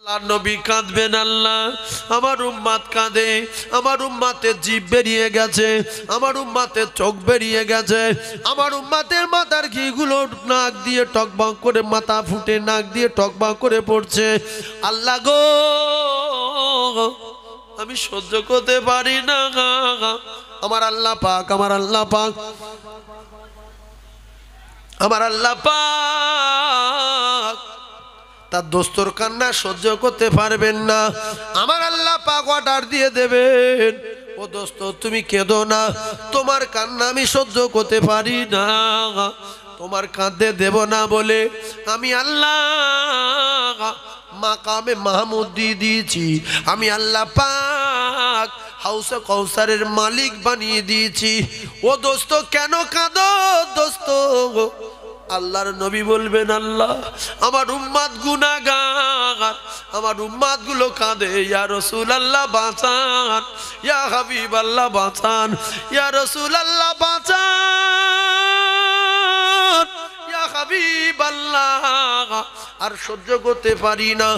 নবী কাঁদবেন, আল্লাহ আমার উম্মাত কাঁদে, আমার উম্মাতের জিভ বেরিয়ে গেছে, আমার উম্মাতের চোখ বেরিয়ে গেছে, আমার উম্মাতের মাথার ঘিগুলো নাক দিয়ে টকবক করে, মাথা ফুটে নাক দিয়ে টকবক করে পড়ছে। আল্লাহ গো, আমি সহ্য করতে পারি না। আমার আল্লাহ পাক, আমার আল্লাহ পাক, আমার আল্লাহ পাক তার দোস্তর কান্না সহ্য করতে পারবেন না। আমার আল্লাহ পাক অর্ডার দিয়ে দেবেন, ও দোস্ত তুমি কেঁদো না, তোমার কান্না আমি সহ্য করতে পারি না, তোমার কাঁদতে দেব না বলে আমি আল্লাহ মাকামে মাহমুদ দিয়ে দিয়েছি। আমি আল্লাহ পাক হাউসে কৌসারের মালিক বানিয়ে দিয়েছি। ও দোস্ত কেন কাঁদো দোস্ত? আল্লাহর নবী বলবেন, আল্লাহ আমার উম্মাত গুনাহগার, আমার উম্মাত গুলো কাঁদে, ইয়া রাসূলুল্লাহ বাঁচান, ইয়া হাবিবাল্লাহ বাঁচান, ইয়া রাসূলুল্লাহ বাঁচান, ইয়া হাবিবাল্লাহ। আর সহ্য করতে পারি না।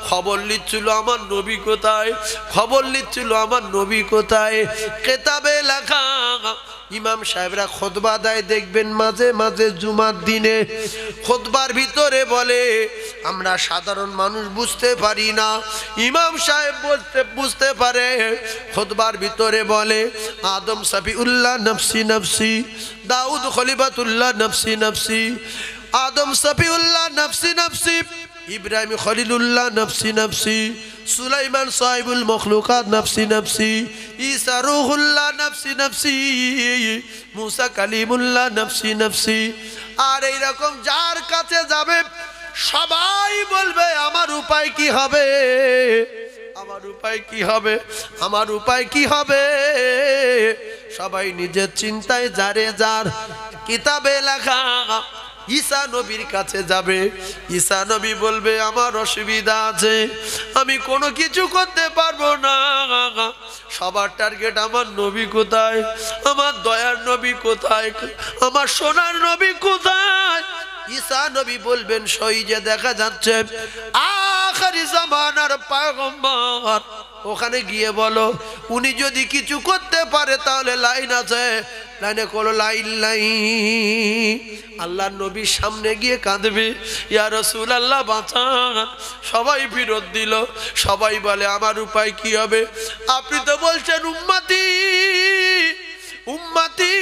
খবর নিচ্ছিল আমার নবী কোথায়, খবর নিচ্ছিল আমার নবী কোথায়। কিতাবে লেখা ইমাম সাহেবরা খুতবা দেয়, দেখবেন মাঝে মাঝে জুমার দিনে খুতবার ভিতরে বলে, আমরা সাধারণ মানুষ বুঝতে পারি না, ইমাম সাহেব বুঝতে পারে। খুতবার ভিতরে বলে, আদম সফিউল্লাহ নফসি নফসি, দাউদ খলিফাতুল্লাহ নফসি নফসি, আদম সফিউল্লাহ নফসি নফসি, ইব্রাহিম খলিলুল্লাহ নফসি নফসি, সুলাইমান সাহিবুল মখলুকাত নফসি নফসি, ঈসা রূহুল্লাহ নফসি নফসি, মুসা কালিমুল্লাহ নফসি নফসি। আর এইরকম যার কাছে যাবে সবাই বলবে, আমার উপায় কি হবে, আমার উপায় কি হবে, আমার উপায় কি হবে। সবাই নিজের চিন্তায় যারে যার। কিতাবে লেখা ঈসা নবীর কাছে যাবে, ঈসা নবী বলবে, আমার অসুবিধা আছে, আমি কোনো কিছু করতে পারবো না। সবার টার্গেট আমার নবী কোথায়, আমার দয়ার নবী কোথায়, আমার সোনার নবী কোথায়। ঈসা নবী বলবেন, সই যে দেখা যাচ্ছে আখিরি জামানার পয়গম্বর, ওখানে গিয়ে বলো উনি যদি কিছু করতে পারে তাহলে লাইন আছে, লাইনে কোনো লাইন নাই। আল্লাহর নবীর সামনে গিয়ে কাঁদবে, ইয়া রাসূলুল্লাহ বাঁচান। সবাই বিরোধ দিল, সবাই বলে আমার উপায় কি হবে? আপনি তো বলছেন উম্মতি উম্মতি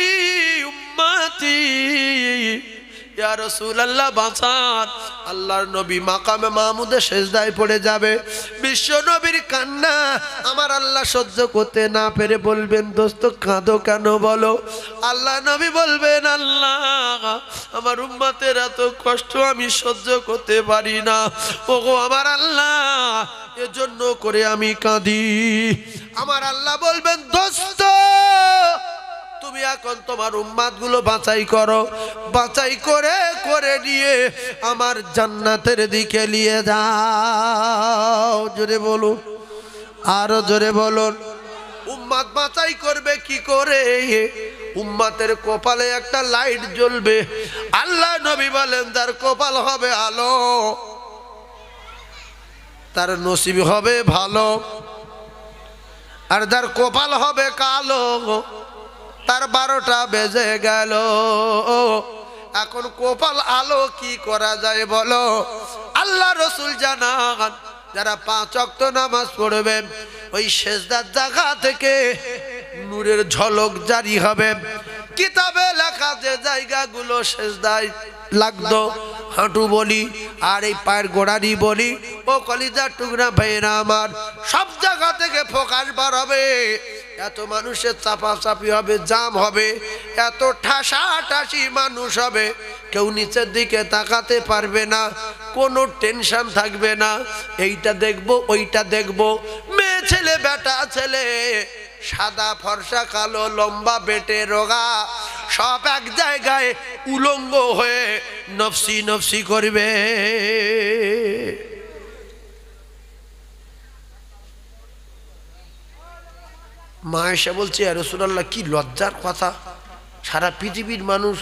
উম্মতি, ইয়া রাসূলুল্লাহ বাঁচান। আল্লাহর নবী মাকামে মাহমুদে সেজদায় পড়ে যাবে। বিশ্ব নবীর কান্না আমার আল্লাহ সহ্য করতে না পেরে বলবেন, দোস্ত কাঁদো কেন বলো? আল্লাহ নবী বলবেন, আল্লাহ আমার উম্মতের এত কষ্ট আমি সহ্য করতে পারি না, ওগো আমার আল্লাহ এজন্য করে আমি কাঁদি। আমার আল্লাহ বলবেন, দোস্ত তুমি এখন তোমার উম্মাত গুলো বাছাই করো, বাছাই করে করে নিয়ে আমার জান্নাতের দিকে নিয়ে যাও। জোরে বলুন, আরো জোরে বলুন। উম্মাত বাছাই করবে কি করে? উম্মাতের কপালে একটা লাইট জ্বলবে। আল্লাহ নবী বলেন, তার কপাল হবে আলো, তার নসিব হবে ভালো। আর যার কপাল হবে কালো, তার 12টা বেজে গেল। এখন কপাল আলো কি করা যায় বলো? আল্লাহ রসুল জানান, যারা 5 ওয়াক্ত নামাজ পড়বে ওই সেজদার জায়গা থেকে নূরের ঝলক জারি হবে। কিতাবে লেখা যে জায়গাগুলো সেজদায় লাগতো, হাঁটু বলি আর এই পায়ের গোড়ারি বলি, ও কলিজার টুকরা ভাইরা আমার, সব জায়গা থেকে ফোকাস বার হবে। এত মানুষের চাপাচাপি হবে, জাম হবে, এত ঠাসাঠাসি মানুষ হবে, কেউ নিচের দিকে তাকাতে পারবে না, কোনো টেনশন থাকবে না। এইটা দেখবো ওইটা দেখবো, মেয়ে ছেলে বেটা ছেলে, সাদা ফর্সা কালো লম্বা বেটে রোগা, সব এক জায়গায় উলঙ্গ হয়ে নফসি নফসি করবে। মা এসে বলছে, ইয়া রাসূলুল্লাহ কি লজ্জার কথা, সারা পৃথিবীর মানুষ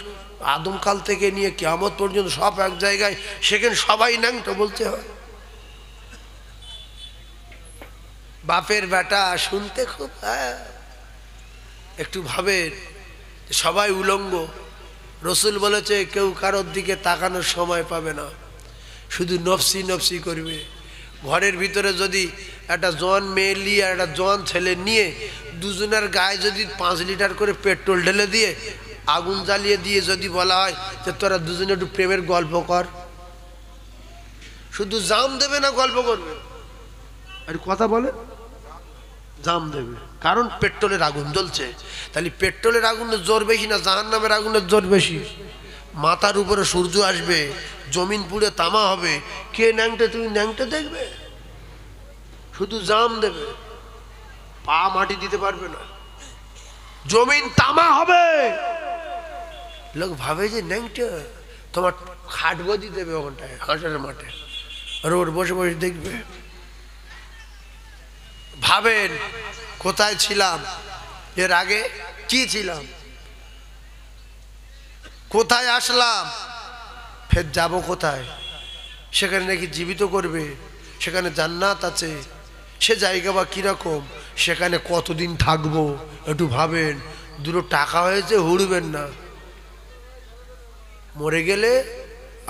আদমকাল থেকে নিয়ে কিয়ামত পর্যন্ত সব এক জায়গায়, সেখানে সবাই ন্যাংটো বলতে হয়। বাপের বেটা শুনতে খুব একটু ভাবেন, সবাই উলঙ্গ। রসুল বলেছে কেউ কারোর দিকে তাকানোর সময় পাবে না, শুধু নফসি নফসি করবে। ঘরের ভিতরে যদি একটা জোয়ান মেয়ে নিয়ে আর একটা জোয়ান ছেলে নিয়ে দুজনের গায়ে যদি 5 লিটার করে পেট্রোল ঢেলে দিয়ে আগুন জ্বালিয়ে দিয়ে যদি বলা হয় যে তোরা দুজনে একটু প্রেমের গল্প কর, শুধু জাম দেবে না গল্প করবে, আর কথা বলে জাম দেবে, কারণ পেট্রোলের আগুন জ্বলছে। তাহলে পেট্রোলের আগুনের জোর বেশি না জাহান্নামের আগুনের জোর বেশি? মাথার উপরে সূর্য আসবে, জমিন পুড়ে তামা হবে, কে ন্যাংটে তুমি ন্যাংটে দেখবে, শুধু জাম দেবে, পা মাটি দিতে পারবে না, জমিন তামা হবে। লোক ভাবে যে ন্যাংটে, তোমার খাট বদি দেবে ওখানটায় হাঁসের মাঠে, রোড বসে বসে দেখবে। ভাবেন কোথায় ছিলাম, এর আগে কি ছিলাম, কোথায় আসলাম, ফের যাব কোথায়? সেখানে নাকি জীবিত করবে, সেখানে জান্নাত আছে, সে জায়গা বা কিরকম, সেখানে কতদিন থাকবো একটু ভাবেন। দুটো টাকা হয়েছে হুড়বেন না, মরে গেলে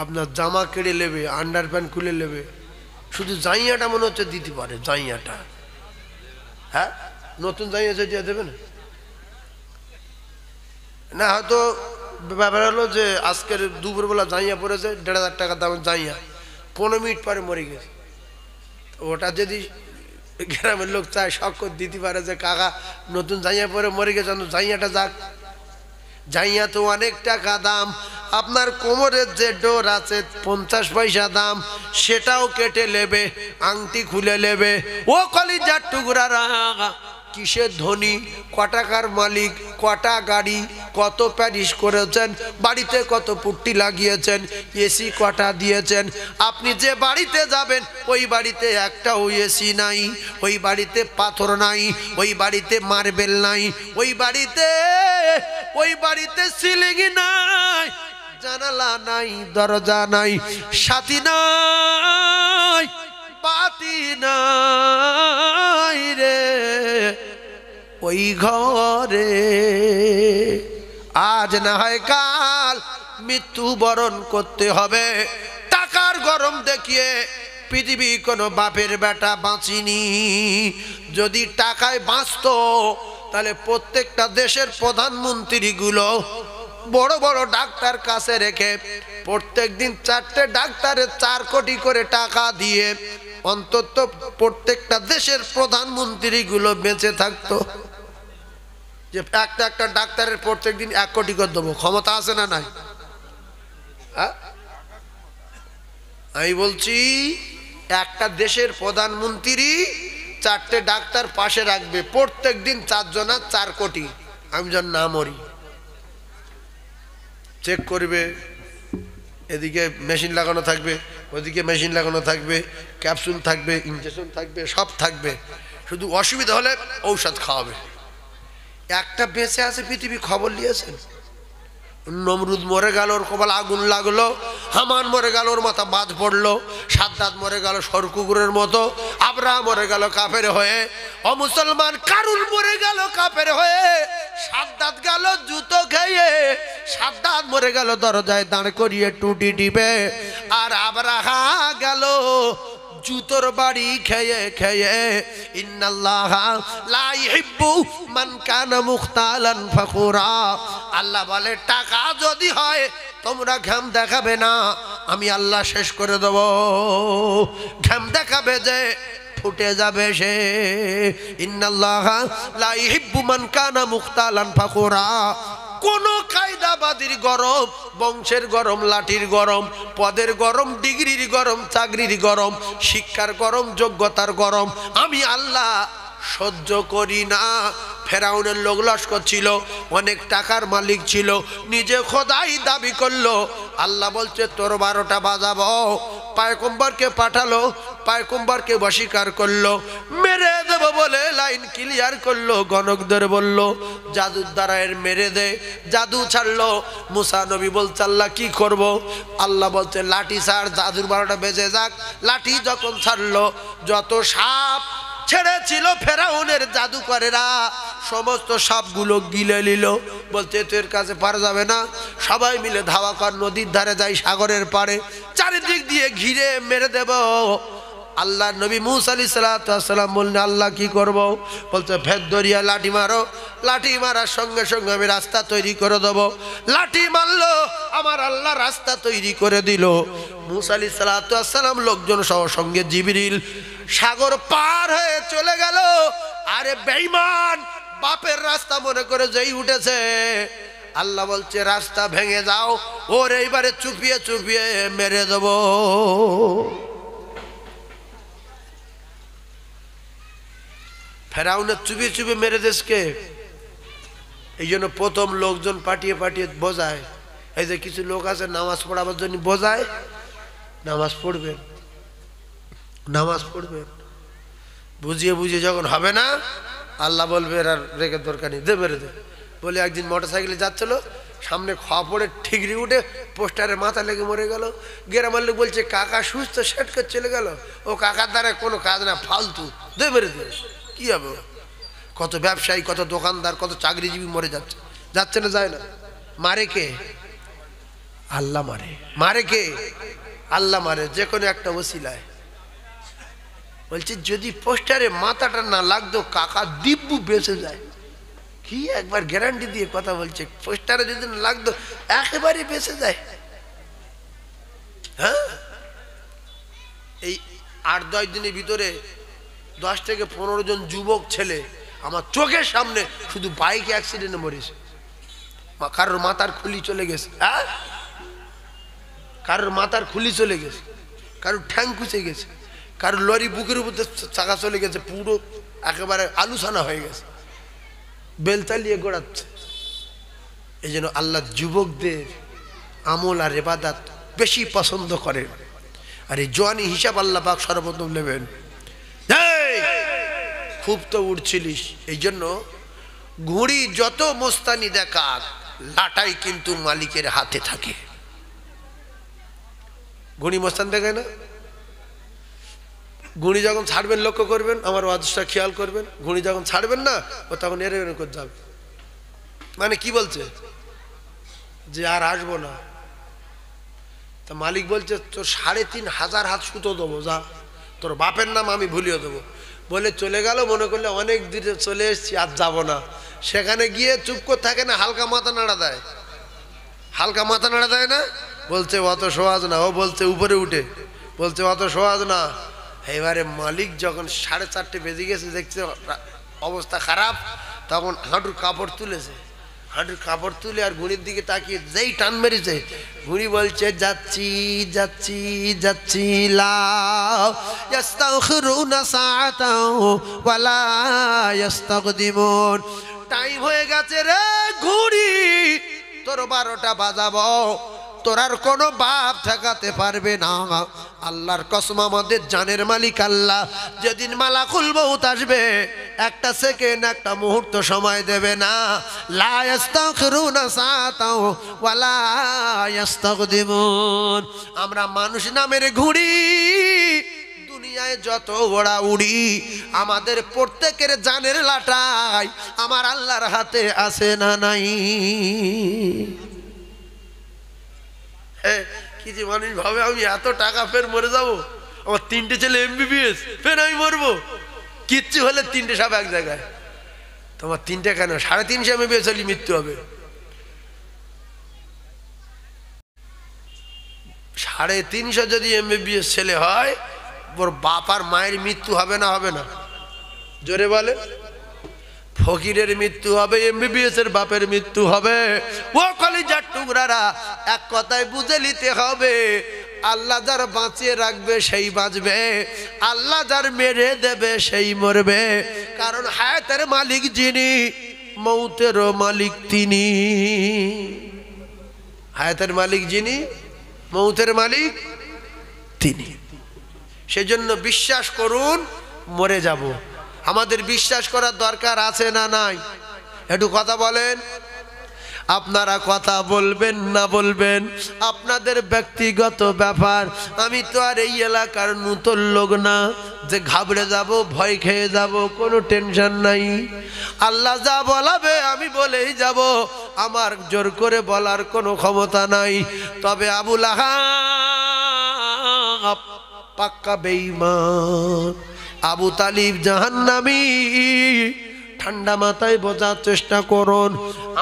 আপনার জামা কেড়ে নেবে, আন্ডার প্যান্ট খুলে নেবে, শুধু জাইয়াটা মনে হচ্ছে দিতে পারে, জাইয়াটা। হ্যাঁ, নতুন জাইয়া দিয়ে দেবে না, না হয়তো ব্যাপার হলো যে আজকের দুপুরবেলা জাইয়া পড়েছে 1,500 টাকা দাম জাইয়া, 15 মিনিট পরে মরে গেছে। ওটা যদি গ্রামের লোক চায় শখ দিতে পারে যে কাকা নতুন জাইয়া পরে মরে গেছে, জাইয়াটা যাক। জাইয়া তো অনেক টাকা দাম, আপনার কোমরের যে ডোর আছে 50 পয়সা দাম, সেটাও কেটে নেবে, আংটি খুলে নেবে। ও কলিজার টুকরারা, কিসের ধনী, ক টাকার মালিক, কটা গাড়ি, কত প্যারিস করেছেন, বাড়িতে কত পুট্টি লাগিয়েছেন, এসি কটা দিয়েছেন। আপনি যে বাড়িতে যাবেন ওই বাড়িতে একটাও এসি নাই, ওই বাড়িতে পাথর নাই, ওই বাড়িতে মার্বেল নাই, ওই বাড়িতে সিলিং নাই, জানালা নাই, দরজা নাই, সাথী নাই, বাতি নাই রে ওই ঘরে। আজ না হয় কাল মৃত্যুবরণ করতে হবে। টাকার গরম দেখিয়ে পৃথিবী কোনো বাপের বেটা বাঁচিনি। যদি টাকায় বাঁচতো তাহলে প্রত্যেকটা দেশের প্রধানমন্ত্রীগুলো বড় বড় ডাক্তার কাছে রেখে প্রত্যেক দিন 4টে ডাক্তারের 4 কোটি করে টাকা দিয়ে অন্তত প্রত্যেকটা দেশের প্রধানমন্ত্রীগুলো বেঁচে থাকতো। যে একটা ডাক্তারের প্রত্যেক দিন 1 কোটি করে দেবো, ক্ষমতা আছে না নাই? আমি বলছি একটা দেশের প্রধানমন্ত্রী 4টে ডাক্তার পাশে রাখবে, প্রত্যেক দিন 4 জনের 4 কোটি। আমি যেন না মরি, চেক করবে, এদিকে মেশিন লাগানো থাকবে, ওদিকে মেশিন লাগানো থাকবে, ক্যাপসুল থাকবে, ইনজেকশন থাকবে, সব থাকবে। শুধু অসুবিধা হলে ঔষধ খাওয়াবে। একটা বেঁচে আছে পৃথিবী, খবর নিয়েছেন? নমরুদ মরে গেল, ওর কপাল আগুন লাগলো। হামান মরে গেল, ওর মাথা বাদ পড়লো। সাদ্দাত মরে গেল সরকুকুরের মতো। আবরাহ মরে গেল কাফের হয়ে। অমুসলমান কারুন মরে গেল কাফের হয়ে। সাদ্দাত গেল জুতো খেয়ে। সাদ্দাত মরে গেল দরজায় দাঁড় করিয়ে টুটি টিপে। আর আবরাহা গেল জুতোর বাড়ি খেয়ে খেয়ে। ইন্নাল্লাহা লা ইহিব্বু মান কানা মুখতালান ফাখুরা। আল্লাহ বলে টাকা যদি হয় তোমরা ঘাম দেখাবে না, আমি আল্লাহ শেষ করে দেব। ঘাম দেখাবে যে ফুটে যাবে সে। ইন্নাল্লাহা লা ইহিব্বু মান কানা মুখতালান ফাখুরা। কোন কায়দাবাদীর গরম, বংশের গরম, লাঠির গরম, পদের গরম, ডিগ্রির গরম, চাকরির গরম, শিক্ষার গরম, যোগ্যতার গরম আমি আল্লাহ সহ্য করি না। ফেরাউনের লোক লস্কর ছিল, অনেক টাকার মালিক ছিল, নিজে খোদাই দাবি করলো। আল্লাহ বলছে তোর 12টা বাজাবো। পয়গম্বরকে পাঠালো, পয়গম্বরকে বশীকার করলো, মেরে দেব বলে লাইন ক্লিয়ার করলো। গণকদের বলল জাদুর দ্বারা এর মেরে দে। জাদু ছাড়লো। মুসা নবী বলছে আল্লাহ কি করব? আল্লাহ বলছে লাঠি ছাড়, জাদুর 12টা বেজে যাক। লাঠি যখন ছাড়লো, যত সাপ ছেড়েছিল ফেরাউনের জাদুকরেরা, সমস্ত সাপগুলো গিলে নিল। বলতে তো এর কাছে পারা যাবে না, সবাই মিলে ধাওয়া কর, নদীর ধারে যাই, সাগরের পাড়ে, চারিদিক দিয়ে ঘিরে মেরে দেব। আল্লাহ নবী মুসা আলাইহিস সালাম বললেন, আল্লাহ কি করব? বলতে ফের দরিয়া লাঠি মারো, লাঠি মারার সঙ্গে সঙ্গে আমি রাস্তা তৈরি করে দেব। লাঠি মারলো, আমার আল্লাহ রাস্তা তৈরি করে দিল। মুসা আলাইহিস সালাম লোকজন সহ সঙ্গে জিবরিল সাগর পার হয়ে চলে গেল। আরে বেঈমান, বাপের রাস্তা মনে করে যেই উঠেছে, আল্লাহ বলছে রাস্তা ভেঙে যাও, ওর এইবারে চুপিয়ে চুপিয়ে মেরে দেব। ফেরাউনের চুপিয়ে চুপিয়ে মেরে দেশকে। এই জন্য প্রথম লোকজন পাঠিয়ে পাঠিয়ে বোঝায়। এই যে কিছু লোক আছে নামাজ পড়াবার জন্য বোঝায়, নামাজ পড়বেন, নামাজ পড়বেন, বুঝিয়ে বুঝিয়ে যখন হবে না, আল্লাহ বলবে আর রেখে দরকার নেই, দে মেরে দে। বলে একদিন মোটর সাইকেলে যাচ্ছিল, সামনে খাওয়া পড়ে ঠিকরি উঠে পোস্টারে মাথা লেগে মরে গেল। গ্রামের লোক বলছে কাকা সুস্থ, সেট করে চলে গেল। ও কাকার দ্বারা কোনো কাজ না, ফালতু, দে মেরে দে। কি হবে? কত ব্যবসায়ী, কত দোকানদার, কত চাকরিজীবী মরে যাচ্ছে, যাচ্ছে না যায় না? মারে কে? আল্লাহ মারে। মারে কে? আল্লাহ মারে, যে কোনো একটা ওসিলায়। বলছে যদি পোস্টারে মাথাটা না লাগতো, কাকা দিব্যু বেঁচে যায়। কি একবার গ্যারান্টি দিয়ে কথা বলছে, পোস্টারে যদি না লাগতো একেবারে বেঁচে যায়। হ্যাঁ, এই 8-10 দিনের ভিতরে 10 থেকে 15 জন যুবক ছেলে আমার চোখের সামনে শুধু বাইক অ্যাক্সিডেন্টে মরেছে। কারোর মাথার খুলি চলে গেছে, হ্যাঁ, কারোর মাথার খুলি চলে গেছে, কারোর ঠ্যাং খুঁচে গেছে, কারোর লরি বুকের উপর চাকা চলে গেছে, পুরো একেবারে আলুসানা হয়ে গেছে, বেলতালিয়ে গোড়াচ্ছে। এই জন্য আল্লাহ যুবকদের আমল আর ইবাদত বেশি পছন্দ করেন। আর এই জওয়ানি হিসাব আল্লাহ পাক সর্বপ্রথম নেবেন। খুব তো উঠছিলিস, এই জন্য ঘুড়ি যত মোস্তানি দেখাক, লাটাই কিন্তু মালিকের হাতে থাকে। ঘুড়ি মোস্তান দেখায় না? ঘুড়ি যখন ছাড়বেন লক্ষ্য করবেন, আমার ওয়াজটা খেয়াল করবেন, ঘুড়ি যখন ছাড়বেন না, ও তখন এরে এরে করে যাবে। মানে কি বলছে? যে আর আসবো না। তা মালিক বলছে তোর 3500 হাত সুতো দেবো, যা, তোর বাপের নাম আমি ভুলিয়ে দেবো। বলে চলে গেল, মনে করলে অনেক দূরে চলে এসেছি, আর যাবো না। সেখানে গিয়ে চুপ করে থাকে না, হালকা মাথা নাড়া দেয়, হালকা মাথা নাড়া দেয় না। বলছে অত সহজ না। ও বলছে উপরে উঠে, বলছে অত সহজ না। এবারে মালিক যখন 4:30 বেজে গেছে, দেখছে অবস্থা খারাপ, তখন হাঁটুর কাপড় তুলেছে। হাঁটুর কাপড় তুলে আর ঘুড়ির দিকে তাকিয়ে যেই টান মেরেছে, ঘুড়ি বলছে যাচ্ছি যাচ্ছি যাচ্ছি, লাও ইস্তাখিরুনা সাআতাও ওয়ালা ইস্তাকদিমুন। টাইম হয়ে গেছে রে ঘুড়ি, তোর 12টা বাজাবো, তোর আর কোনো বাপ ঠেকাতে পারবে না। আল্লাহর কসম, আমাদের জানের মালিক আল্লাহ, যেদিন মালাকুল মউত আসবে, একটা সেকেন্ড, একটা মুহূর্ত সময় দেবে না। লা ইস্তাখিরুনা সাআতাও ওয়ালা ইস্তাকদিমুন। আমরা মানুষ নামের ঘুড়ি, দুনিয়ায় যত ওড়া উড়ি, আমাদের প্রত্যেকের জানের লাটাই আমার আল্লাহর হাতে আছে না নাই? কিছু মানুষ ভাবে আমি এত টাকা ফের মরে যাবো, আমার 3টে ছেলে MBBS, ফের আমি মরবো। কিচ্ছু হলে 3টে সব এক জায়গায়। তোমার 3টে কেন? 350 MBBS হলে মৃত্যু হবে। 350 যদি MBBS ছেলে হয়, ওর বাপ আর মায়ের মৃত্যু হবে না? হবে না? জোরে বলে। ফকিরের মৃত্যু হবে, MBBS এর বাপের মৃত্যু হবে। ও কলিজার টুকরারা, এক কথায় বুঝে নিতে হবে, আল্লাহ যার বাঁচিয়ে রাখবে সেই বাঁচবে, আল্লাহ যার মেরে দেবে সেই মরবে। কারণ হায়াতের মালিক যিনি, মৌতেরও মালিক তিনি। হায়াতের মালিক যিনি, মৌতের মালিক তিনি। সেজন্য বিশ্বাস করুন, মরে যাব। আমাদের বিশ্বাস করার দরকার আছে না নাই? একটু কথা বলেন। আপনারা কথা বলবেন না বলবেন আপনাদের ব্যক্তিগত ব্যাপার। আমি তো আর এই এলাকার নতুন লোক না যে ঘাবড়ে যাব, ভয় খেয়ে যাব, কোনো টেনশন নাই। আল্লাহ যা বলাবে আমি বলেই যাব, আমার জোর করে বলার কোনো ক্ষমতা নাই। তবে আবু লাহাব পাক্কা বেঈমান, আবু তালিব জাহান্নামী। ঠান্ডা মাথায় বোঝার চেষ্টা করুন।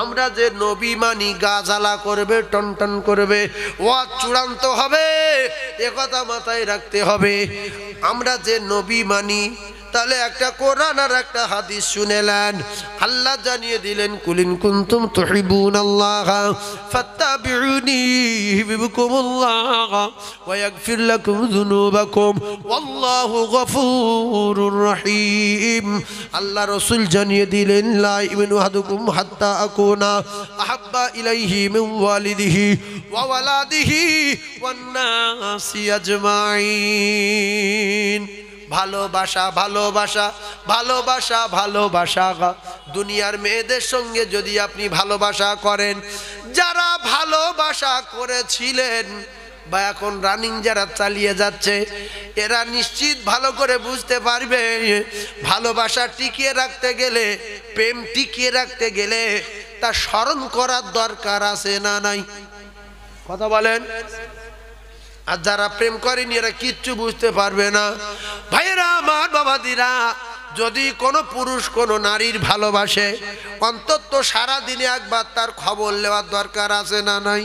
আমরা যে নবী মানি গা জ্বালা করবে, টনটন করবে, ওয়াজ চূড়ান্ত হবে, এ কথা মাথায় রাখতে হবে। আমরা যে নবী মানি তাহলে একটা কোরআন আর একটা হাদিস শুনেলেন। আল্লাহ জানিয়ে দিলেন কুলিন কুনতুম তুহিব্বুনাল্লাহ ফাত্তাবিউনি ইউহিব্বুকুমুল্লাহ ওয়া ইয়াগফির লাকুম যুনুবাকুম ওয়াল্লাহু গফুরুর রহিম। আল্লাহ রাসূল জানিয়ে দিলেন লা ইউমিনু আহাদুকুম হাত্তা আকুনা আহাব্বা ইলাইহি মিন ওয়ালিদিহি ওয়া ওয়ালাদিহি ওয়ান নাসি আজমাইন। ভালোবাসা ভালোবাসা ভালোবাসা ভালোবাসা। দুনিয়ার মেয়েদের সঙ্গে যদি আপনি ভালোবাসা করেন, যারা ভালোবাসা করেছিলেন বা এখন রানিং যারা চালিয়ে যাচ্ছে, এরা নিশ্চিত ভালো করে বুঝতে পারবে ভালোবাসা টিকিয়ে রাখতে গেলে, প্রেম টিকিয়ে রাখতে গেলে তা স্মরণ করার দরকার আছে না নাই? কথা বলেন। আর যারা প্রেম করেনি এরা কিচ্ছু বুঝতে পারবে না। ভাইয়েরা আমার, বাবাদিরা, যদি কোনো পুরুষ কোনো নারীর ভালোবাসে, অন্তত সারা দিনে একবার তার খবর নেওয়ার দরকার আছে না নাই?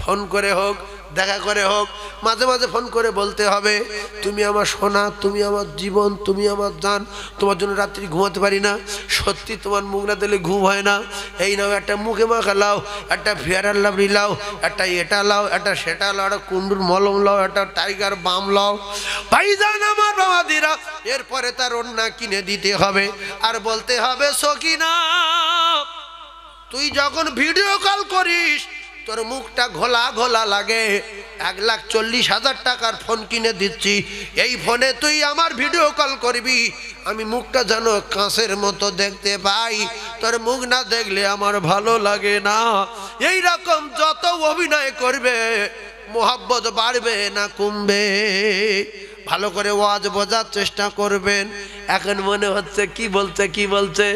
ফোন করে হোক, দেখা করে হোক, মাঝে মাঝে ফোন করে বলতে হবে তুমি আমার সোনা, তুমি আমার জীবন, তুমি আমার জান, তোমার জন্য রাত্রি ঘুমাতে পারি না, সত্যি তোমার মুখ না দিলে ঘুম হয় না, এই নাও একটা মুখে মাখা লাও, একটা ফেয়ার অ্যান্ড লাভলি লাও, একটা এটা লাও, একটা সেটা লাও, একটা কুন্ডুর মলম লাও, একটা টাইগার বাম লাও। ভাইজান আমার, বাবাদিরা, এরপরে তার ওড়না কিনে দিতে হবে আর বলতে হবে সকিনা তুই যখন ভিডিও কল করিস তোর মুখটা ঘোলা ঘোলা লাগে, 1,40,000 টাকার ফোন কিনে দিচ্ছি, এই ফোনে তুই আমার ভিডিও কল করবি, আমি মুখটা যেন কাঁচের মতো দেখতে পাই, তোর মুখ না দেখলে আমার ভালো লাগে না। এই রকম যত অভিনয় করবে মোহাব্বত বাড়বে না কমবে? ভালো করে ওয়াজ বোঝার চেষ্টা করবেন। এখন মনে হচ্ছে কি বলছে,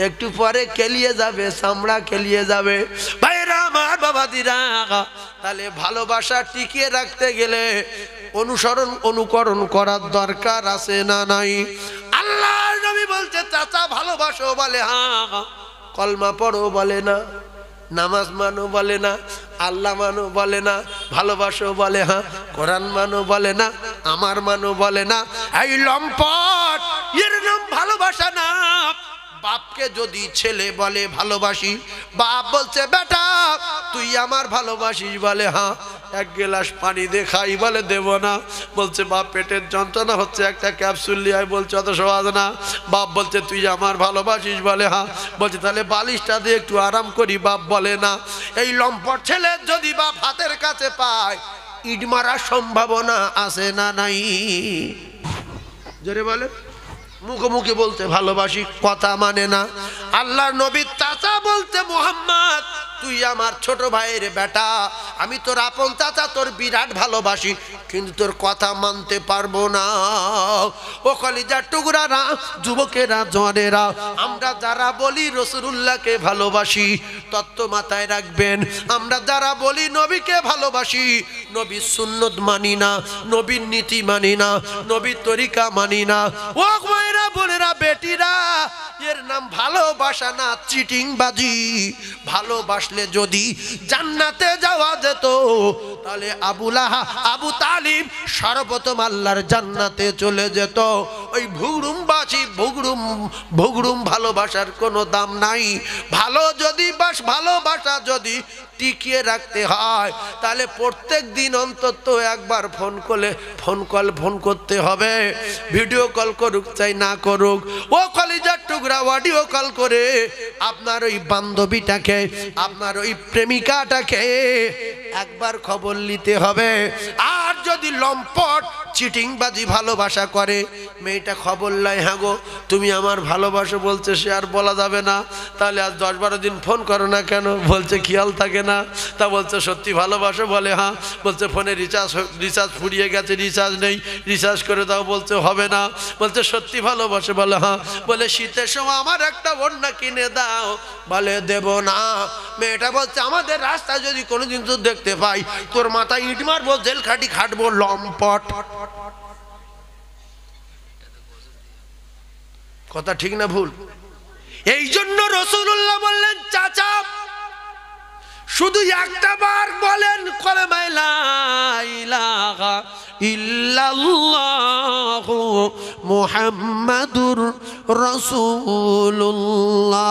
একটু পরে কেলিয়ে যাবে, চামড়া কেলিয়ে যাবে। ভাইরা আমার, বাবাদিরা, তাহলে ভালোবাসা টিকিয়ে রাখতে গেলে অনুসরণ অনুকরণ করার দরকার আছে না নাই? আল্লাহর নবী বলছে চাচা ভালোবাসো, বলে হ্যাঁ, কলমা পড়ো বলে না, নামাজ মানো বলে না, আল্লাহ মানো বলে না, ভালোবাসো বলে হ্যাঁ, কোরআন মানো বলে না, আমার মানো বলে না। এই লম্পট, এর নাম ভালোবাসা না। বাপকে যদি ছেলে বলে ভালোবাসি, বাপ বলছে বেটা তুই আমার ভালোবাসিস, বলে হ্যাঁ, 1 গ্লাস পানি দে খাই, বলে দেব না, বলছে বাপ পেটের যন্ত্রণা হচ্ছে, একটা ক্যাপসুল নিয়ে আয়, বলছে অত সহজ না। বাপ বলছে তুই আমার ভালোবাসিস, বলে হ্যাঁ, বলছে তাহলে বালিশটা দিয়ে একটু আরাম করি, বাপ বলে না। এই লম্পট ছেলে যদি বাপ হাতের কাছে পায়, ইট মারার সম্ভাবনা আছে না নাই? জোরে বলে। মুখোমুখি বলতে ভালোবাসি, কথা মানে না। আল্লাহর নবী চাচা বলতে মুহাম্মদ তুই আমার ছোট ভাইয়ের বেটা, আমি তোর আপন চাচা, তোর বিরাট ভালোবাসি, কিন্তু তোর কথা মানতে পারবো না। ও কলিজার টুকরারা, যুবকেরা, জওয়ানেরা, আমরা যারা বলি রাসূলুল্লাহকে ভালোবাসি, তত্ত্ব মাথায় রাখবেন। আমরা যারা বলি নবীকে ভালোবাসি, নবীর সুন্নত মানি না, নবীর নীতি মানি না, নবীর তরিকা মানি না। ও মায়েরা, বোনেরা, বেটিরা, এর নাম ভালোবাসা না, চিটিংবাজি। ভালোবাসলে যদি জান্নাতে যাওয়া যেত, তাহলে আবু তালিব সর্বপ্রথম আল্লাহর জান্নাতে চলে যেত। ওই ভুগড়ুমবাসী ভুগড়ুম ভালোবাসার কোনো দাম নাই। ভালোবাসা যদি টিকিয়ে রাখতে হয়, তাহলে প্রত্যেক দিন অন্তত একবার ফোন করতে হবে। ভিডিও কল করুক চাই না করুক, ও কলিজার টুকরা, অডিও কল করে আপনার ওই বান্ধবীটাকে, আপনার ওই প্রেমিকাটাকে একবার খবর নিতে হবে। আর যদি লম্পট চিটিংবাজি ভালোবাসা করে, মেয়েটা খবর লাই, হ্যাঁ গো তুমি আমার ভালোবাসো বলছে, সে আর বলা যাবে না, তাহলে আজ 10-12 দিন ফোন করো না কেন? বলছে খেয়াল থাকে না। তা বলছে সত্যি ভালোবাসো? বলে হ্যাঁ। বলছে ফোনে রিচার্জ ফুরিয়ে গেছে, রিচার্জ নেই, রিচার্জ করে দাও। বলছে হবে না। বলছে সত্যি ভালোবাসে? বলে হ্যাঁ। বলে শীতের সময় আমার একটা ওড়না কিনে দাও। বলে দেব না। মেয়েটা বলছে আমাদের রাস্তায় যদি কোনোদিন তো দেখতে পাই, তোর মাথায় ইট মারবো, জেল খাটি খাটবো। লম্পট। কথা ঠিক না ভুল? এই জন্য রাসূলুল্লাহ বললেন, চাচা শুধু একটা বার বলেন কলেমা লা ইলাহা ইল্লাল্লাহু মুহাম্মাদুর রাসূলুল্লাহ।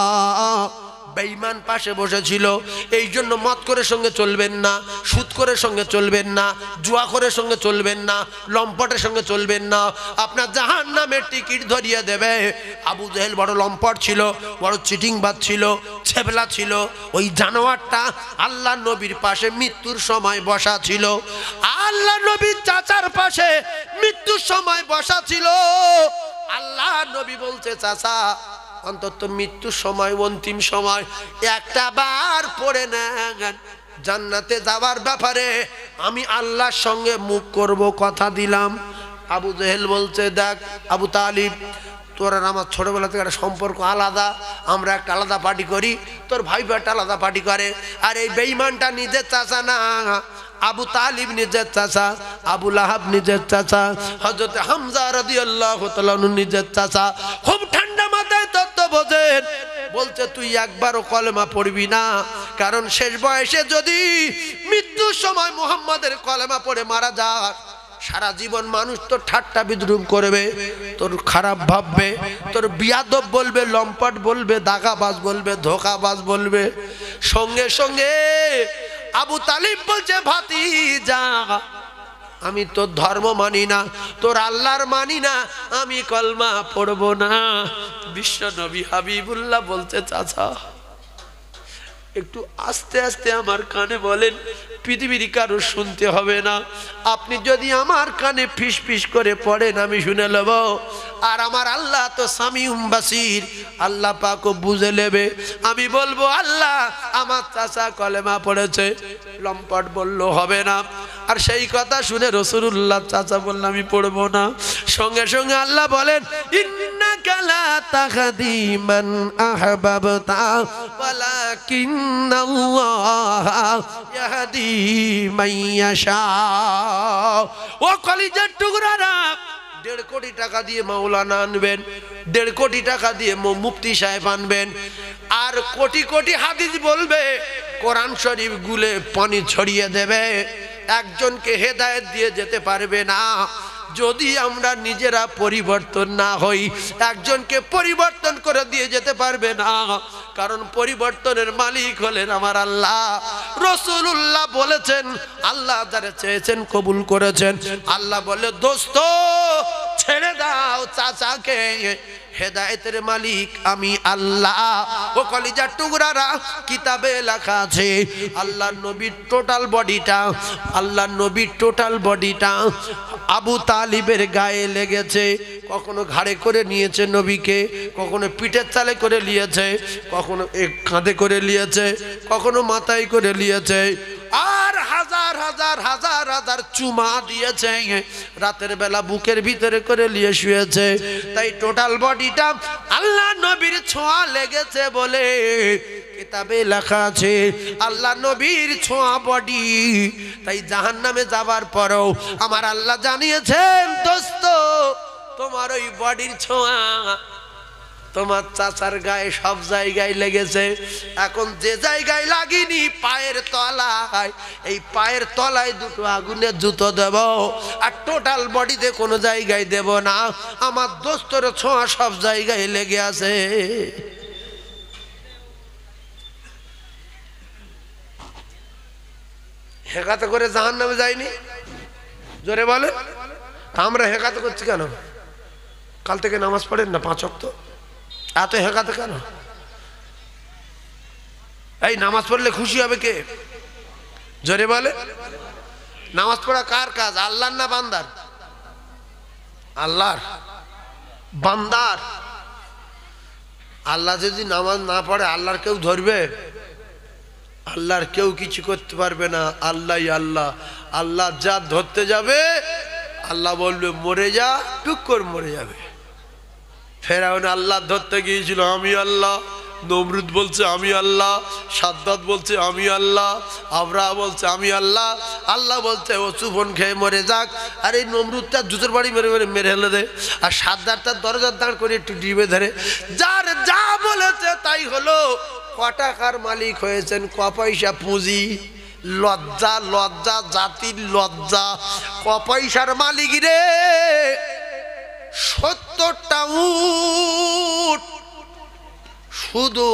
বেঈমান পাশে বসেছিল, এই জন্য মদ করে সঙ্গে চলবেন না, সুদ করে সঙ্গে চলবেন না, জুয়া করে সঙ্গে চলবেন না, লম্পটের সঙ্গে চলবেন না, আপনার জাহান্নামের টিকিট ধরিয়ে দেবে। আবু জেহেল বড় লম্পট ছিল, বড় চিটিংবাজ ছিল, ছেবলা ছিল। ওই জানোয়ারটা আল্লাহ নবীর পাশে মৃত্যুর সময় বসা ছিল। আল্লাহ নবীর চাচার পাশে মৃত্যুর সময় বসা ছিল। আল্লাহ নবী বলছে, চাচা অন্তত মৃত্যুর সময়, অন্তিম সময় একটা বার পড়ে নেন, জান্নাতে যাওয়ার ব্যাপারে আমি আল্লাহর সঙ্গে মুখ করব, কথা দিলাম। আবু জেহেল বলছে, দেখ আবু তালিব, তোর আর আমার ছোটবেলা থেকে একটা সম্পর্ক আলাদা, আমরা একটা আলাদা পার্টি করি, তোর ভাই একটা আলাদা পার্টি করে। আর এই বেঈমানটা নিজের চাচা না, আবু তালিব নিজের চাচা, আবু লাহাব নিজের চাচা, হযরত হামজা রাদিয়াল্লাহু তাআলা নিজের চাচা। খুব ঠান্ডা মাথায় তত্ত্ব বোঝেন। বলছে তুই একবারও কলেমা পড়বি না, কারণ শেষ বয়সে যদি মৃত্যুর সময় মুহাম্মাদের কলেমা পড়ে মারা যায়, সারা জীবন মানুষ তোর ঠাট্টা বিদ্রুপ করবে, তোর খারাপ ভাববে, তোর বিয়াদব বলবে, লম্পট বলবে, দাগাবাজ বলবে, ধোকাবাজ বলবে। সঙ্গে সঙ্গে আবু তালিব বলছে, ভাতিজা আমি তোর ধর্ম মানি না, তোর আল্লাহর মানি না, আমি কলমা পড়ব না। বিশ্ব নবী হাবিবুল্লাহ বলছে, চাচা একটু আস্তে আস্তে আমার কানে বলেন, পৃথিবীর কারো শুনতে হবে না। আপনি যদি আমার কানে ফিস ফিস করে পড়েন আমি শুনে নেব। আর আমার আল্লাহ তো সামিউম বাসির, আল্লাহ পাকও বুঝে নেবে। আমি বলবো আল্লাহ আমার চাচা কলেমা পড়েছে, লম্পট বললো হবে না। আর সেই কথা শুনে রাসূলুল্লাহ চাচা বলল আমি পড়বো না। সঙ্গে সঙ্গে আল্লাহ বলেন, ইন্নাকা লা তাহদি মান আহবাবতা ওয়ালাকিন্নাল্লাহা ইয়াহদি মান ইয়াশা। ও কলিজার টুকরারা, 1.5 কোটি টাকা দিয়ে মাওলানা আনবেন, 1.5 কোটি টাকা দিয়ে মুফতি সাহেব আনবেন, আর কোটি কোটি হাদিস বলবে, কোরআন শরীফ গুলে পানি ছড়িয়ে দেবে, একজনকে হেদায়েত দিয়ে যেতে পারবে না। যদি আমরা নিজেরা পরিবর্তন না হই, একজনকে পরিবর্তন করে দিয়ে যেতে পারবে না, কারণ পরিবর্তনের মালিক হলেন আমার আল্লাহ। রাসূলুল্লাহ বলেছেন, আল্লাহ যারা চেয়েছেন কবুল করেছেন। আল্লাহ বলে, দোস্ত ছেড়ে দাও চাচাকে, হেদায়েতের মালিক আমি আল্লাহ। ও কলিজার টুকরারা, কিতাবে লেখা আছে আল্লাহ নবীর টোটাল বডিটা, আল্লাহ নবীর টোটাল বডিটা আবু তালিবের গায়ে লেগেছে। কখনো ঘাড়ে করে নিয়েছে নবীকে, কখনো পিঠের চালে করে নিয়েছে, কখনো কাঁধে করে নিয়েছে, কখনো মাথায় করে নিয়েছে। আর হাজার হাজার হাজার হাজার চুমা দিয়েছে, রাতের বেলা বুকের ভিতরে করে নিয়ে শুয়েছে। তাই টোটাল বডিটা আল্লাহ নবীর ছোঁয়া লেগেছে বলে কিতাবে লেখা আছে আল্লাহ নবীর ছোঁয়া বডি। তাই জাহান্নামে যাবার পরেও আমার আল্লাহ জানিয়েছেন, দোস্ত তোমার ওই বডির ছোঁয়া তোমার চাচার গায়ে সব জায়গায় লেগেছে। এখন যে জায়গায় লাগেনি পায়ের তলায়, এই পায়ের তলায় 2টো আগুনের জুতো দেব, আর টোটাল বডিতে কোনো জায়গায় দেব না। আমার দোস্তর ছোঁয়া সব জায়গায় লেগে আছে। হেকাতে করে জাহান্নামে যায়নি, জোরে বলে। আমরা হেকাতে করছি কেন? কাল থেকে নামাজ পড়েন না 5 ওয়াক্ত, এত হেকাতে কেন? এই নামাজ পড়লে খুশি হবে কে? জোরে বলে। নামাজ পড়া কার কাজ? আল্লাহর না বান্দার? আল্লাহর। বান্দার। আল্লাহ যদি নামাজ না পড়ে আল্লাহর কেউ ধরবে? আল্লাহর কেউ কিছু করতে পারবে না। আল্লাহই আল্লাহ। আল্লাহ যা ধরতে যাবে আল্লাহ বলবে মরে যা, টুক করে মরে যাবে। ফেরাউন আল্লাহ ধরতে গিয়েছিল, আমি আল্লাহ। নমরুদ বলছে আমি আল্লাহ। সাদ্দাত বলছে আমি আল্লাহ। আবরাহা বলছে আমি আল্লাহ। আল্লাহ বলছে ও চুপন খেয়ে মরে যাক। আর এই নমরুদটা জুতোর বাড়ি মেরে মেরে মেরে হেলে দেয়। আর সাদ্দাত তার দরজার দাঁড় করে একটু ডিবে ধরে। যার যা বলেছে তাই হলো। ক টাকার মালিক হয়েছেন, ক পয়সা পুঁজি। লজ্জা, লজ্জা, জাতির লজ্জা। ক পয়সার মালিক রে, 70টা উট, শুধু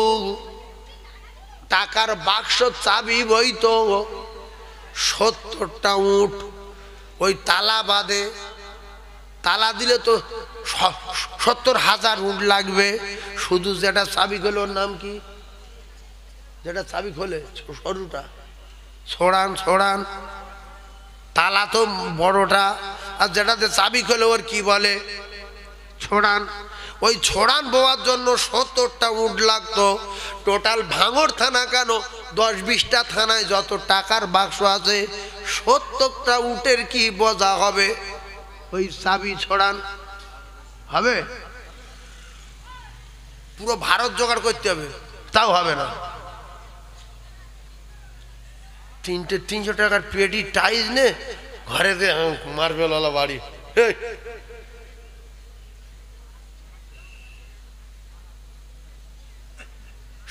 টাকার বাক্স চাবি বইতো 70টা উট। ওই তালা বাঁধে, তালা দিলে তো 70,000 উট লাগবে। শুধু যেটা চাবি খোলে, ওর নাম কি? যেটা চাবি খোলে সরুটা, ছোড়ান ছোড়ান। তালা তো বড়টা, আর যেটাতে চাবি খোলে ওর কি বলে? ছোড়ান। ওই ছোড়ান বোয়ার জন্য 70টা উট লাগতো। টোটাল ভাঙড় থানা কেন 10-20টা থানায় যত টাকার বাক্স আছে 70টা উটের কি বোঝা হবে? ওই চাবি ছোড়ান হবে? পুরো ভারত জোগাড় করতে হবে, তাও হবে না। 300 টাকার পেটি টাইজ নে ঘরে দে, মার্বেলওয়ালা বাড়ি।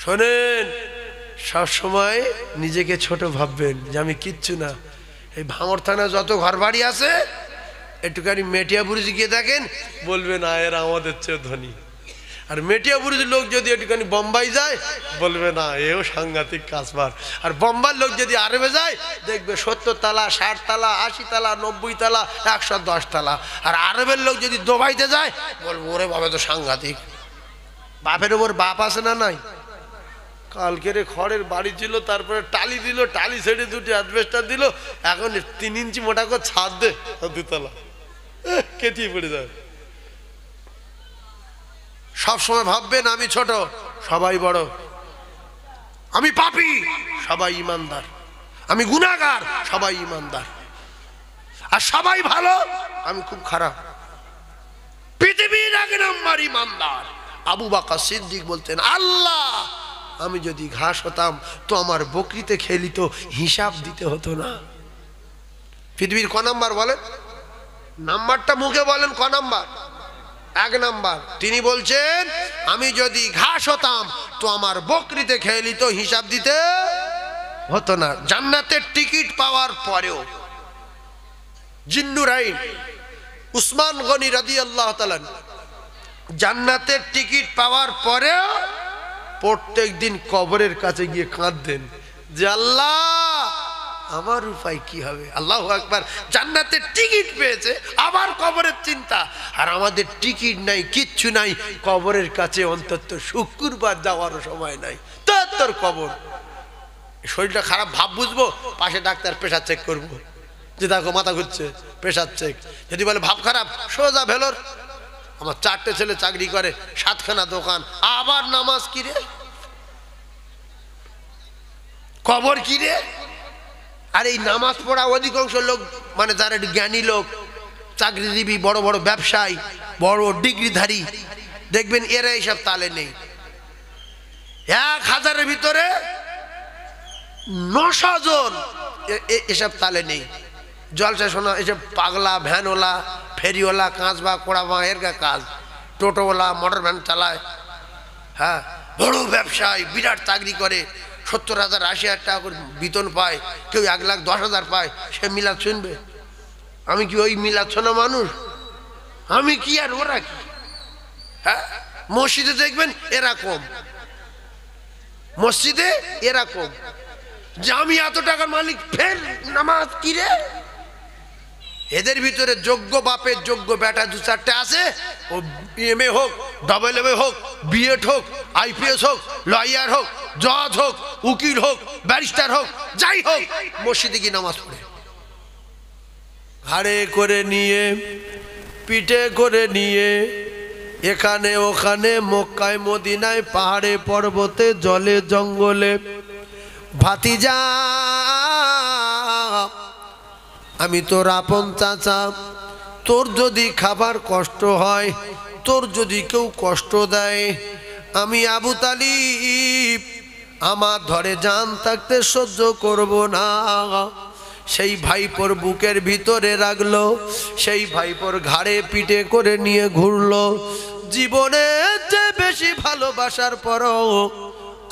শোনেন, সবসময় নিজেকে ছোট ভাববেন যে আমি কিচ্ছু না। এই ভাঙড় থানা যত ঘর বাড়ি আছে একটুখানি মেটিয়াবুরুজি গিয়ে দেখেন, বলবে না এরা আমাদের চেয়ে ধনী। আর মেটিয়াবুরুজির লোক যদি একটুখানি বোম্বাই যায় বলবে না এও সাংঘাতিক কাজবার। আর বোম্বার লোক যদি আরবে যায় দেখবে 70 তালা, 60 তালা, 80 তালা, 90 তালা, 110 তালা। আর আরবের লোক যদি দুবাইতে যায় বলবে ওরে বাবা তো সাংঘাতিক। বাপের ওপর বাপ আছে না নাই? কালকের খড়ের বাড়ি ছিল, তারপরে টালি দিল, টালি ছেড়ে 2টি অ্যাডভেস্টার দিল, এখন 3 ইঞ্চি মোটা করে ছাদ দে, 2 তলা কেটিয়ে পড়ে যাবে। সবসময় ভাববেন আমি ছোট, সবাই বড়। আমি পাপী, সবাই ইমানদার। আমি গুনাহগার, সবাই ইমানদার। আর সবাই ভালো, আমি খুব খারাপ। পৃথিবীর 1 নম্বর ইমানদার আবু বকর সিদ্দিক বলতেন, আল্লাহ আমি যদি ঘাস হতাম তো আমার বকরিতে খেলি তো হিসাব দিতে হতো না। পৃথিবীর ক নাম্বার বলেন? নাম্বারটা মুখে বলেন, ক নাম্বার? 1 নাম্বার। তিনি বলছেন আমি যদি ঘাস হতাম তো আমার বকরিতে খেলি তো হিসাব দিতে হতো না। জান্নাতের টিকিট পাওয়ার পরেও জিন্নুরাইন উসমান গনি রাদিয়াল্লাহু তাআলা জান্নাতের টিকিট পাওয়ার পরেও প্রত্যেক দিন কবরের কাছে গিয়ে কাঁদতেন যে আল্লাহ আমার উপায় কি হবে? আল্লাহু আকবার। জান্নাতের টিকিট পেয়েছে, আবার কবরের চিন্তা। আর আমাদের টিকিট নাই, কিচ্ছু নাই। কবরের কাছে অন্তত শুক্রবার যাওয়ারও সময় নাই। তোর কবর, শরীরটা খারাপ ভাব বুঝবো, পাশে ডাক্তার প্রেশার চেক করবো, যে দেখো মাথা ঘুরছে, প্রেশার চেক। যদি বলে ভাব খারাপ, সোজা ভেলোর। আমার 4টে ছেলে চাকরি করে, 7খানা দোকান, আবার নামাজ কিরে, কবর কিরে। আর এই নামাজ পড়া অধিকাংশ লোক, মানে যারা একটু জ্ঞানী লোক, চাকরিজীবী, বড় বড় ব্যবসায়ী, বড় ডিগ্রিধারী, দেখবেন এরা এইসব তালে নেই। 1000-এর ভিতরে 900 জন এসব তালে নেই। জলসা শোনা এসব পাগলা, ভ্যানওয়ালা, ফেরিওয়ালা, কাঁচবা, কোড়াবা, এর কাজ। টোটোওয়ালা মোটর ভ্যান চালায়, হ্যাঁ, বড় ব্যবসায়ী, বিরাট চাকরি করে, 70,000 80,000 টাকা করে বেতন পায়, কেউ 1,10,000 পায়। সে মিলাদ শুনবে? আমি কি ওই মিলাদ শোনা মানুষ? আমি কি আর ওরা কি? হ্যাঁ, মসজিদে দেখবেন এরকম, মসজিদে এরকম যে আমি এত টাকার মালিক, ফের নামাজ কিরে। এদের ভিতরে যোগ্য বাপের যোগ্য বেটা দু চারটে আছে, ও এমএ হোক, ডবল এমএ হোক, বিএড হোক, আইপিএস হোক, লয়ার হোক, জজ হোক, উকিল হোক, ব্যারিস্টার হোক, যাই হোক, মসজিদে গিয়ে নামাজ পড়ে ঘাড়ে করে নিয়ে পিঠে করে নিয়ে এখানে ওখানে মক্কায় মদিনায় পাহাড়ে পর্বতে জলে জঙ্গলে, ভাতিজা আমি তোর আপন চাচা, তোর যদি খাবার কষ্ট হয়, তোর যদি কেউ কষ্ট দেয়, আমি আবু তালিব আমার ধরে জান থাকতে সহ্য করব না। সেই ভাইপোর বুকের ভিতরে রাখলো, সেই ভাইপোর ঘাড়ে পিঠে করে নিয়ে ঘুরলো। জীবনে যে বেশি ভালোবাসার পরও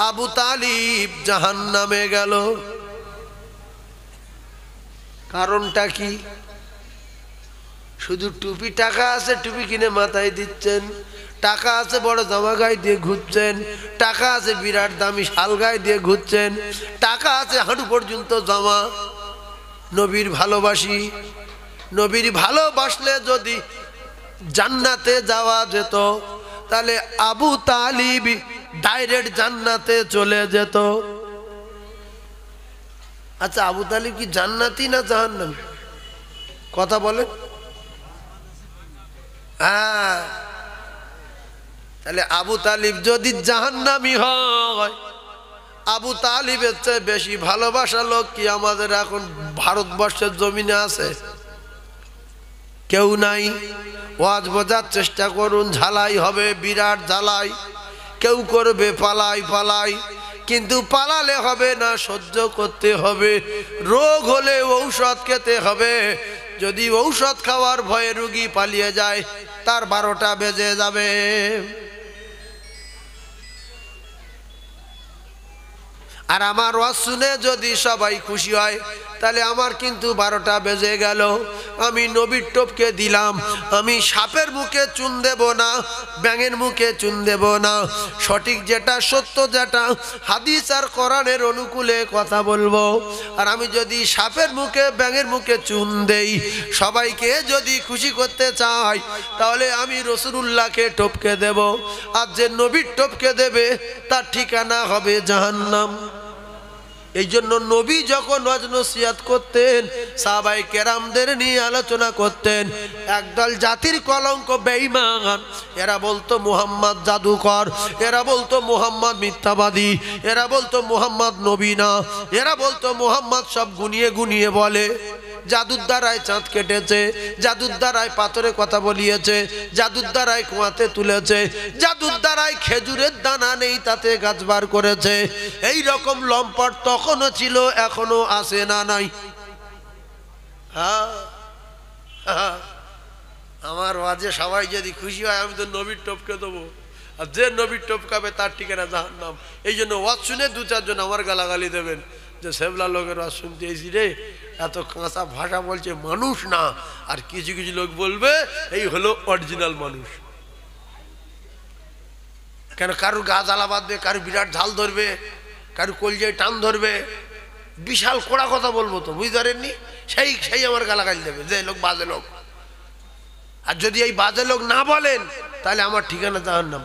আবু তালিব জাহান্নামে গেল। কারণটা কি? শুধু টুপি, টাকা আছে টুপি কিনে মাথায় দিচ্ছেন, টাকা আছে বড় জামা গায়ে দিয়ে ঘুরছেন, টাকা আছে বিরাট দামি শাল গায়ে দিয়ে ঘুরছেন, টাকা আছে হাঁটু পর্যন্ত জামা। নবীর ভালোবাসি, নবীর ভালোবাসলে যদি জান্নাতে যাওয়া যেত তাহলে আবু তালিব ডাইরেক্ট জান্নাতে চলে যেত। আচ্ছা, আবু তালিব কি জান্নাতি না জাহান্নামী? কথা বলেন। হ্যাঁ, তাহলে আবু তালিব যদি জাহান্নামী হয়, আবু তালিবের চেয়ে বেশি ভালোবাসা লোক কি আমাদের এখন ভারতবর্ষের জমিনে আছে? কেউ নাই। ওয়াজ বোঝার চেষ্টা করুন, ঝালাই হবে, বিরাট ঝালাই। কেউ করবে পালাই পালাই, কিন্তু পালালে হবে না, সহ্য করতে হবে। রোগ হলে ঔষধ খেতে হবে। যদি ঔষধ খাওয়ার ভয়ে রোগী পালিয়ে যায়, তার 12টা বেজে যাবে। আর আমার ওয়াজ শুনে যদি সবাই খুশি হয়, তাহলে আমার কিন্তু 12টা বেজে গেল। আমি নবীর টোপকে দিলাম। আমি সাপের মুখে চুন দেব না, ব্যাঙের মুখে চুন দেব না। সঠিক যেটা, সত্য যেটা, হাদিস আর কোরআনের অনুকূলে কথা বলবো। আর আমি যদি সাপের মুখে ব্যাঙের মুখে চুন দেই, সবাইকে যদি খুশি করতে চাই, তাহলে আমি রাসূলুল্লাহকে টোপকে দেব। আর যে নবীর টোপকে দেবে তার ঠিকানা হবে জাহান্নাম। এই জন্য নবী যখন ওয়াজ নসিহত করতেন, সাহাবায়ে কেরামদের নিয়ে আলোচনা করতেন। একদল জাতির কলঙ্ক বেঈমান, এরা বলতো মুহাম্মদ জাদুকর, এরা বলতো মুহাম্মদ মিথ্যাবাদী, এরা বলতো মুহাম্মদ নবী না, এরা বলতো মুহাম্মদ সব গুনিয়ে গুনিয়ে বলে। জাদুর দ্বারায় চাঁদ কেটেছে, জাদুর দ্বারায় পাথরে কথা বলিয়েছে, জাদুর দ্বারায় কুয়াতে তুলেছে, জাদুর দ্বারায় খেজুরের দানা নেই তাতে গাছ বার করেছে। এই রকম লম্পট তখনও ছিল, এখনো আছে না নাই? হ্যাঁ, আমার ওয়াজে সবাই যদি খুশি হয়, আমি তো নবীর টপকে দেবো। আর যে নবীর টপকাবে তার ঠিকানা জাহান্নাম। এই জন্য ওয়াজ শুনে 2-4 জন আমার গালাগালি দেবেন যে সেবলা লোকের ওয়াজ শুনতে এসি রে, এত কাঁচা ভাষা বলছে, মানুষ না। আর কিছু কিছু লোক বলবে এই হলো অরিজিনাল মানুষ। কেন? কারুর গা জ্বালা বাঁধবে, কারুর বিরাট ঝাল ধরবে, কারুর কলজায় টান ধরবে, বিশাল কড়া কথা বলবো তো, বুঝতে পারেননি? সেই আমার গালাগালি দেবে যে লোক বাজে লোক। আর যদি এই বাজে লোক না বলেন, তাহলে আমার ঠিকানা জাহান্নাম।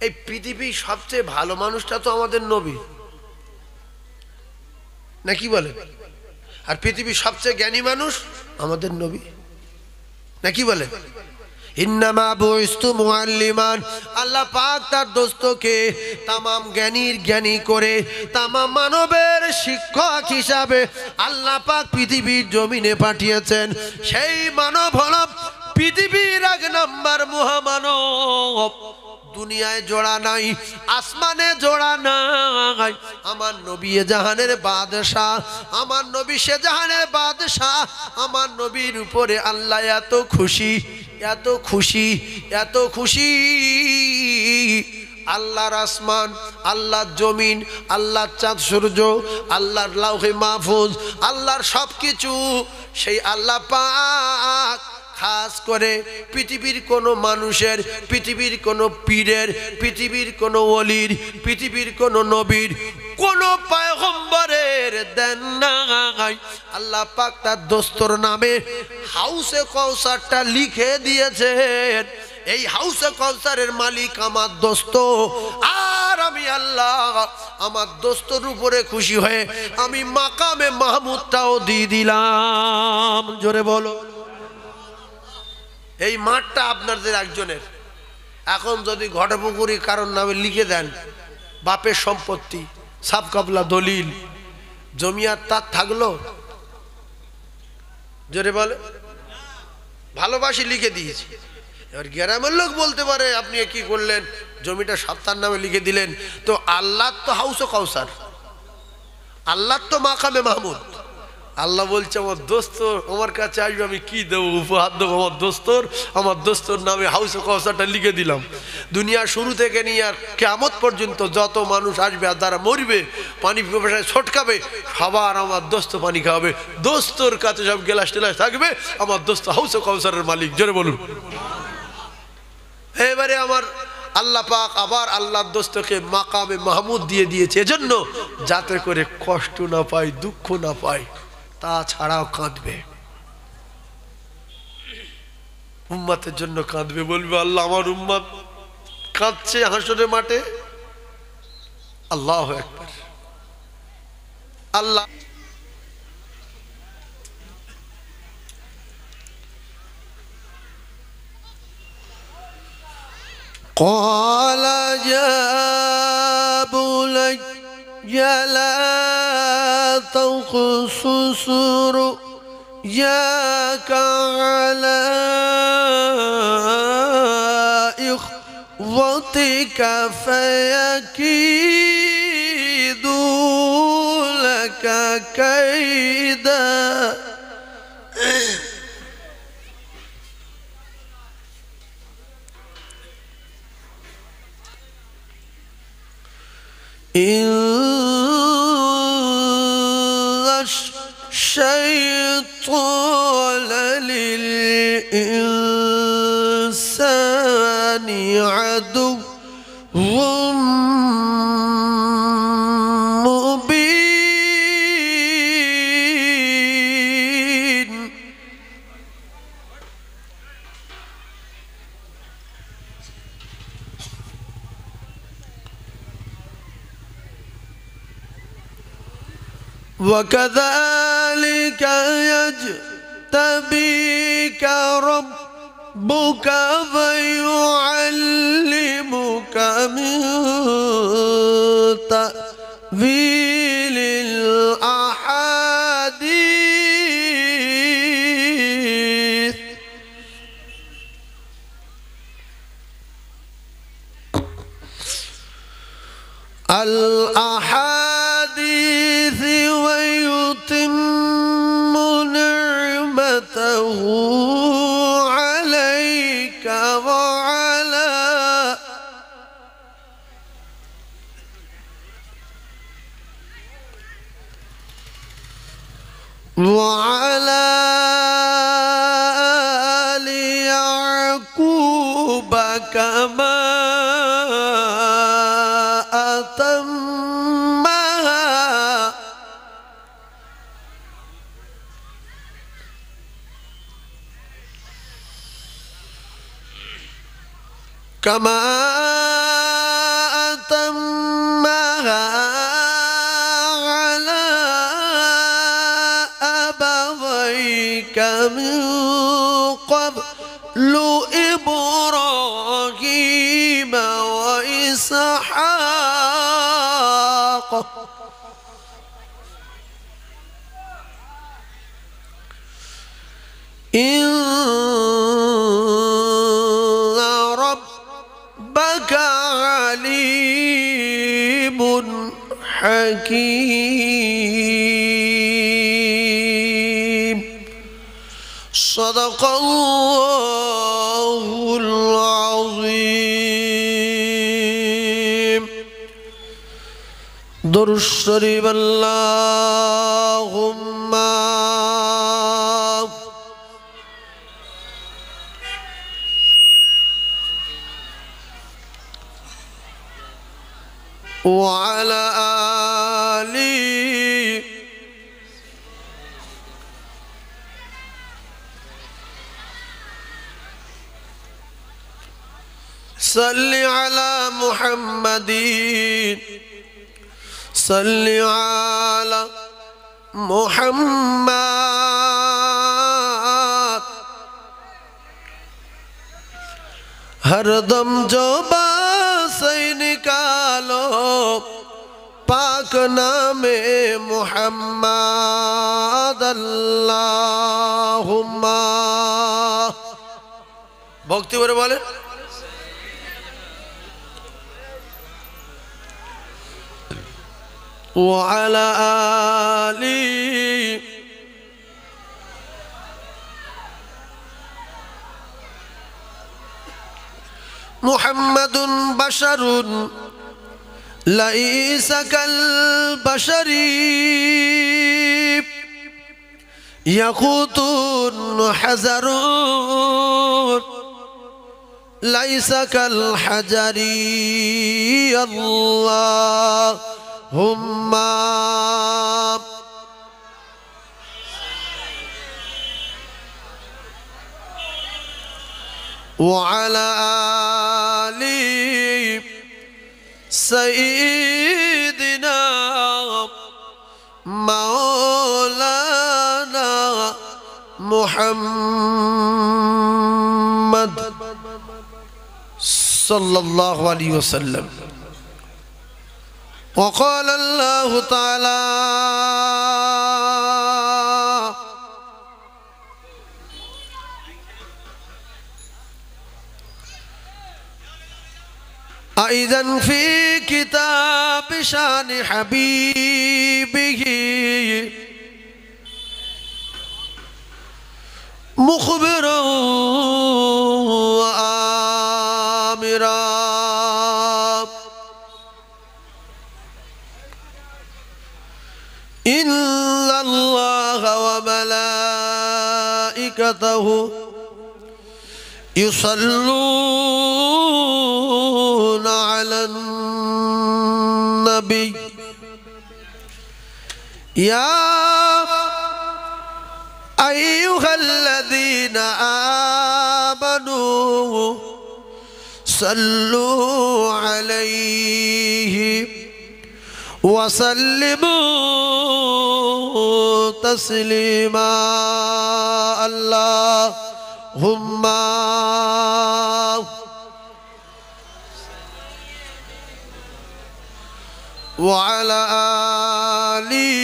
এই পৃথিবীর সবচেয়ে ভালো মানুষটা তো আমাদের নবী, নাকি বলেন? আর পৃথিবীর সবচেয়ে জ্ঞানী মানুষ আমাদের নবী, নাকি বলেন? ইন্নামা বুইস্তু মুআল্লিমান, আল্লাহ পাক তার দোস্তকে তামাম জ্ঞানীর জ্ঞানী করে, তামাম মানবের শিক্ষক হিসাবে আল্লাহ পাক পৃথিবীর জমিনে পাঠিয়েছেন। সেই মানব হলো পৃথিবীর 1 নাম্বার মহামানব। দুনিয়ায় জোড়া নাই, আসমানে জোড়া নাই। আমার নবী জাহানের বাদশাহ, আমার নবী সে জাহানের বাদশাহ। আমার নবীর উপরে আল্লাহ এত খুশি, এত খুশি, এত খুশি। আল্লাহর আসমান, আল্লাহর জমিন, আল্লাহর চাঁদ সূর্য, আল্লাহর লাউহে মাহফুজ, আল্লাহর সব কিছু সেই আল্লাহ পাক খাস করে পৃথিবীর কোনো মানুষের, পৃথিবীর কোনো পীরের, পৃথিবীর কোনো ওলির, পৃথিবীর কোনো নবীর কোন পয়গম্বরের দেন নাই। আল্লাহ পাক তার দোস্তর নামে হাউসে কাউসারটা লিখে দিয়েছেন। এই হাউসে কাউসারের মালিক আমার দোস্ত, আর আমি আল্লাহ আমার দোস্তর উপরে খুশি হয়ে আমি মাকামে মাহমুদটাও দিয়ে দিলাম। জোরে বলো। এই মাঠটা আপনাদের একজনের। এখন যদি ঘটপুকুরি কারোর নামে লিখে দেন, বাপের সম্পত্তি, সাব কাবলা দলিল, জমিয়ার তার থাকলো? জোরে বলে। ভালোবাসি লিখে দিয়েছি। এবার গ্রামের লোক বলতে পারে আপনি কি করলেন, জমিটা সত্তার নামে লিখে দিলেন। তো আল্লাহ তো হাউস কাউসার, আল্লাহ তো মাকামে মাহমুদ। আল্লাহ বলছে আমার দোস্ত আমার কাছে আসবে, আমি কি দেবো, উপহার দেবো আমার দোস্তর নামে হাউস কাউসারটা লিখে দিলাম। দুনিয়া শুরু থেকে নিয়ে আর কিয়ামত পর্যন্ত যত মানুষ আসবে আর যারা মরবে, পানি পিপাসায় ছটকাবে, সবার আমার দোস্ত পানি খাওয়াবে। দোস্তর কাছে সব গেলাস টেলাস থাকবে, আমার দোস্ত হাউস কাউসারের মালিক। জোরে বলুন। এবারে আমার আল্লাহ পাক আবার আল্লাহর দোস্তকে মাকামে মাহমুদ দিয়ে দিয়েছে, এজন্য যাতে করে কষ্ট না পায়, দুঃখ না পায়, তাছাড়াও কাঁদবে, উম্মতের জন্য কাঁদবে। বলবে আল্লাহ আমার উম্মত কাঁদছে হাসরের মাঠে। আল্লাহু আকবার। আল্লাহ قال يا بني لا تقصص رؤياك على إخوتك فيكيدوا لك كيدا إن الشيطان للإنسان عدو مبين وكذلك يجتبيك ربك فيعلمك من تأويل الأحاديث ويتم نعمته عليك وعلى آل يعقوب كما أتمها على أبويك من قبل إبراهيم وإسحاق إن ربك عليم حكيم صدق الله العظيم درود الشريف اللهم وعلى صل على محمد صل على محمد हरदम जो बासे निकालो पाक नामे मुहम्मद अल्लाहुम्मा भक्ति করে বলে وعلى آله محمد بشر ليس كالبشر يقوت حذر ليس كالحجر اللهم وعلى آل سيدنا مولانا محمد صلى الله عليه وسلم وقال الله تعالى أيضا في كتاب شان حبيبه مخبرا وآمرا إن الله وملائكته يصلون على النبي يا أيها الذين آمنوا صلوا عليه وسلموا تسليما اللهم وعلى آله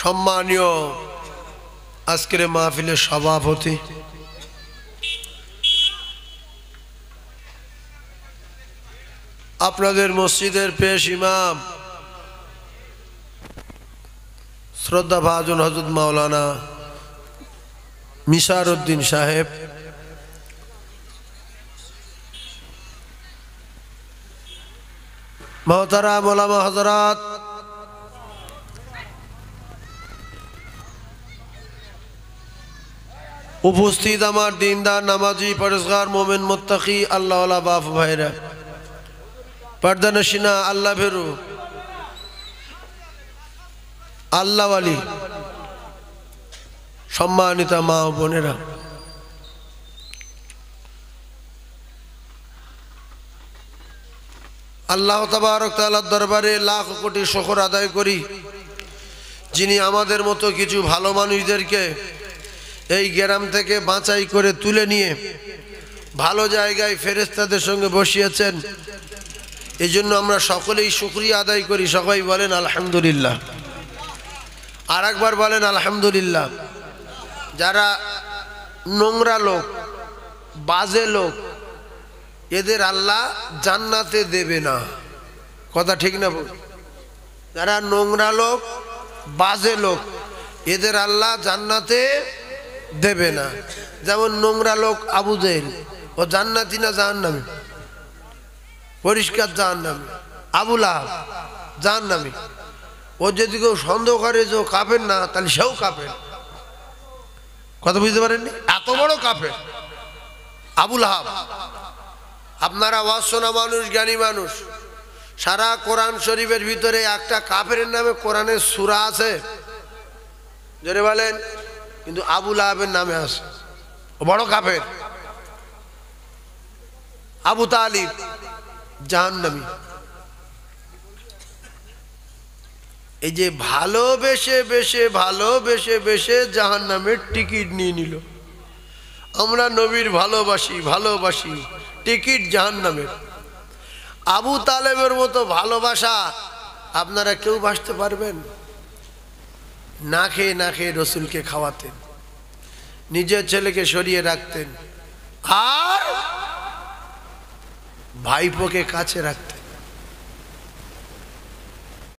সম্মানীয় আজকের মাহফিলের সভাপতি আপনাদের মসজিদের পেশ ইমাম শ্রদ্ধাভাজন হযরত মাওলানা মিশার উদ্দিন সাহেব, মহতারাম ওলামা হযরত, উপস্থিত আমার দিনদার নামাজি পরেজগার মোমেন মুত্তাকি আল্লাহওয়ালা বাপ ভাইরা, পর্দানশিনা আল্লাহ ভেরু আল্লাহওয়ালি সম্মানিত মা ও বোনেরা, আল্লাহ তাবারক তাআলার দরবারে লাখ কোটি শুকর আদায় করি, যিনি আমাদের মতো কিছু ভালো মানুষদেরকে এই গ্রাম থেকে বাঁচাই করে তুলে নিয়ে ভালো জায়গায় ফেরেশতাদের সঙ্গে বসিয়েছেন। এই জন্য আমরা সকলেই শুকরিয়া আদায় করি। সবাই বলেন আলহামদুলিল্লাহ। আর একবার বলেন আলহামদুলিল্লাহ। যারা নোংরা লোক, বাজে লোক, এদের আল্লাহ জান্নাতে দেবে না। কথা ঠিক না? যারা নোংরা লোক, বাজে লোক, এদের আল্লাহ জান্নাতে দেবে না। যেমন নোংরা লোক আবু জেহেল, ও জান্নাতি না জাহান্নামী? পরিষ্কার জাহান্নামী। আবু লাহাব জাহান্নামী। ও যদি কেউ সন্দেহ করে যে ও কাফের না, তাহলে সেও কাফের। কথা বুঝতে পারেননি? এত বড় কাফের আবু লাহাব। আপনারা ওয়াজ শোনা মানুষ, জ্ঞানী মানুষ, সারা কোরআন শরীফের ভিতরে একটা কাফের নামে কোরআনের সূরা আছে? জোরে বলেন। কিন্তু আবু লাহাবের নামে আছে, ও বড় কাফের। আবু তালিব জাহান্নামী। এই যে ভালোবেসে বেশে জাহান্নামের টিকিট নিয়ে নিল। আমরা নবীর ভালোবাসি, টিকিট জাহান্নামের। আবু তালেবের মতো ভালোবাসা আপনারা কেউ বাসতে পারবেন? না খেয়ে রসুলকে খাওয়াতেন, নিজের ছেলেকে সরিয়ে রাখতেন, আর ভাইপোকে কাছে রাখতেন।